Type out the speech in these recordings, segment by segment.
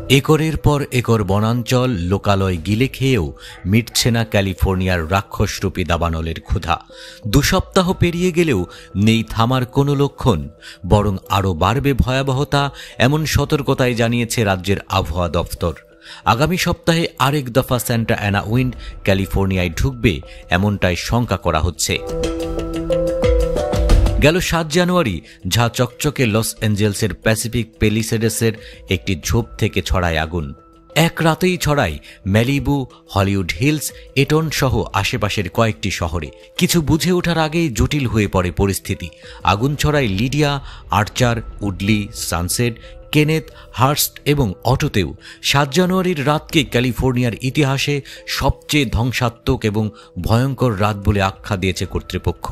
একরের পর একর বনাঞ্চল লোকালয় গিলে খেয়েও মিটছে না ক্যালিফোর্নিয়ার রাক্ষসরূপী দাবানলের ক্ষুধা। 2 সপ্তাহ পেরিয়ে গেলেও নেই থামার কোনো লক্ষণ, বরং আরও বাড়বে ভয়াবহতা, এমন সতর্কতায় জানিয়েছে রাজ্যের আবহাওয়া দফতর। আগামী সপ্তাহে আরেক দফা স্যান্টা অ্যানা উইন্ড ক্যালিফোর্নিয়ায় ঢুকবে, এমনটাই শঙ্কা করা হচ্ছে। গেল 7 জানুয়ারি ঝা চকচকে লস অ্যাঞ্জেলসের প্যাসিফিক পেলিসেডেসের একটি ঝোপ থেকে ছড়ায় আগুন। এক রাতেই ছড়ায় ম্যালিবু, হলিউড হিলস, এটন সহ আশেপাশের কয়েকটি শহরে। কিছু বুঝে ওঠার আগেই জটিল হয়ে পড়ে পরিস্থিতি। আগুন ছড়ায় লিডিয়া, আর্চার, উডলি, সানসেট, কেনেথ, হার্স্ট এবং অটোতেও। 7 জানুয়ারির রাতকে ক্যালিফোর্নিয়ার ইতিহাসে সবচেয়ে ধ্বংসাত্মক এবং ভয়ঙ্কর রাত বলে আখ্যা দিয়েছে কর্তৃপক্ষ।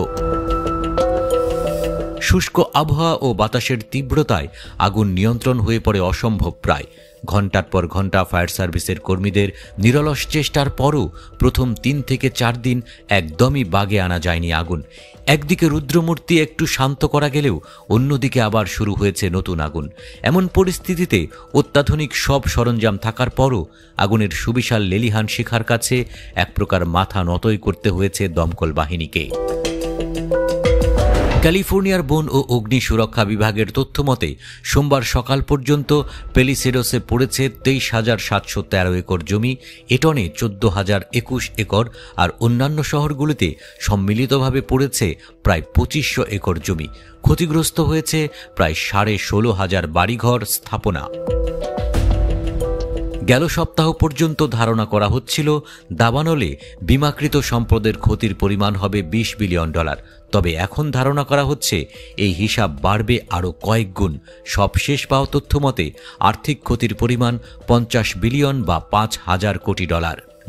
শুষ্ক আবহাওয়া ও বাতাসের তীব্রতায় আগুন নিয়ন্ত্রণ হয়ে পড়ে অসম্ভব প্রায়। ঘণ্টার পর ঘণ্টা ফায়ার সার্ভিসের কর্মীদের নিরলস চেষ্টার পরও প্রথম 3 থেকে 4 দিন একদমই বাগে আনা যায়নি আগুন। একদিকে রুদ্রমূর্তি একটু শান্ত করা গেলেও অন্যদিকে আবার শুরু হয়েছে নতুন আগুন। এমন পরিস্থিতিতে অত্যাধুনিক সব সরঞ্জাম থাকার পরও আগুনের সুবিশাল লেলিহান শিখার কাছে এক প্রকার মাথা নতই করতে হয়েছে দমকল বাহিনীকে। ক্যালিফোর্নিয়ার বন ও অগ্নি সুরক্ষা বিভাগের তথ্য মতে সোমবার সকাল পর্যন্ত পেলিসেডোসে পড়েছে 23,713 একর জমি, এটনে 14,021 একর, আর অন্যান্য শহরগুলিতে সম্মিলিতভাবে পড়েছে প্রায় 2500 একর জমি। ক্ষতিগ্রস্ত হয়েছে প্রায় 16,500 বাড়িঘর, স্থাপনা। গেল সপ্তাহ পর্যন্ত ধারণা করা হচ্ছিল দাবানলে বিমাকৃত সম্পদের ক্ষতির পরিমাণ হবে $20 বিলিয়ন। তবে এখন ধারণা করা হচ্ছে এই হিসাব বাড়বে আরও কয়েক গুণ। সব শেষ পাওয়া তথ্য মতে আর্থিক ক্ষতির পরিমাণ $50 বিলিয়ন বা $5,000 কোটি,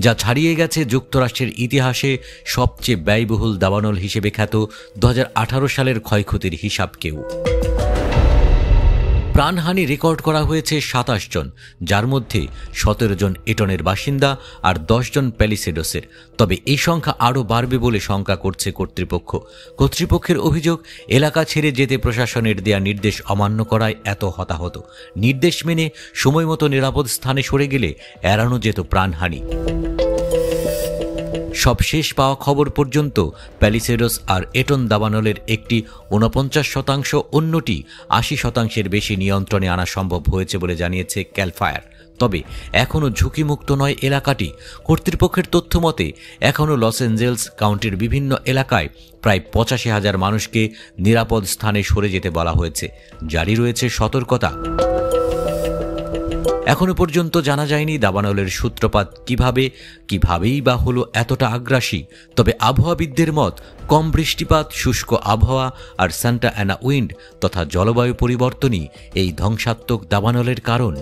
যা ছাড়িয়ে গেছে যুক্তরাষ্ট্রের ইতিহাসে সবচেয়ে ব্যয়বহুল দাবানল হিসেবে খ্যাত 2018 সালের ক্ষয়ক্ষতির হিসাবকেও। প্রাণহানি রেকর্ড করা হয়েছে 27 জন, যার মধ্যে 17 জন এটনের বাসিন্দা আর 10 জন প্যালিসেডোসের। তবে এই সংখ্যা আরও বাড়বে বলে শঙ্কা করছে কর্তৃপক্ষ। কর্তৃপক্ষের অভিযোগ, এলাকা ছেড়ে যেতে প্রশাসনের দেয়া নির্দেশ অমান্য করায় এত হতাহত। নির্দেশ মেনে সময়মতো নিরাপদ স্থানে সরে গেলে এড়ানো যেত প্রাণহানি। সব শেষ পাওয়া খবর পর্যন্ত প্যালিসেডোস আর এটন দাবানলের একটি 49%, অন্যটি 80%-এর বেশি নিয়ন্ত্রণে আনা সম্ভব হয়েছে বলে জানিয়েছে ক্যাল ফায়ার। তবে এখনও ঝুঁকিমুক্ত নয় এলাকাটি। কর্তৃপক্ষের তথ্য মতে এখনও লস অ্যাঞ্জেলস কাউন্টির বিভিন্ন এলাকায় প্রায় 85,000 মানুষকে নিরাপদ স্থানে সরে যেতে বলা হয়েছে। জারি রয়েছে সতর্কতা। এখনো পর্যন্ত জানা যায়নি দাবানলের সূত্রপাত কিভাবেই বা হলো এতটা আগ্রাসী। তবে আবহাওয়াবিদদের মত, কম বৃষ্টিপাত, শুষ্ক আবহাওয়া আর সান্টা অ্যানা উইন্ড তথা জলবায়ু পরিবর্তনই এই ধ্বংসাত্মক দাবানলের কারণ।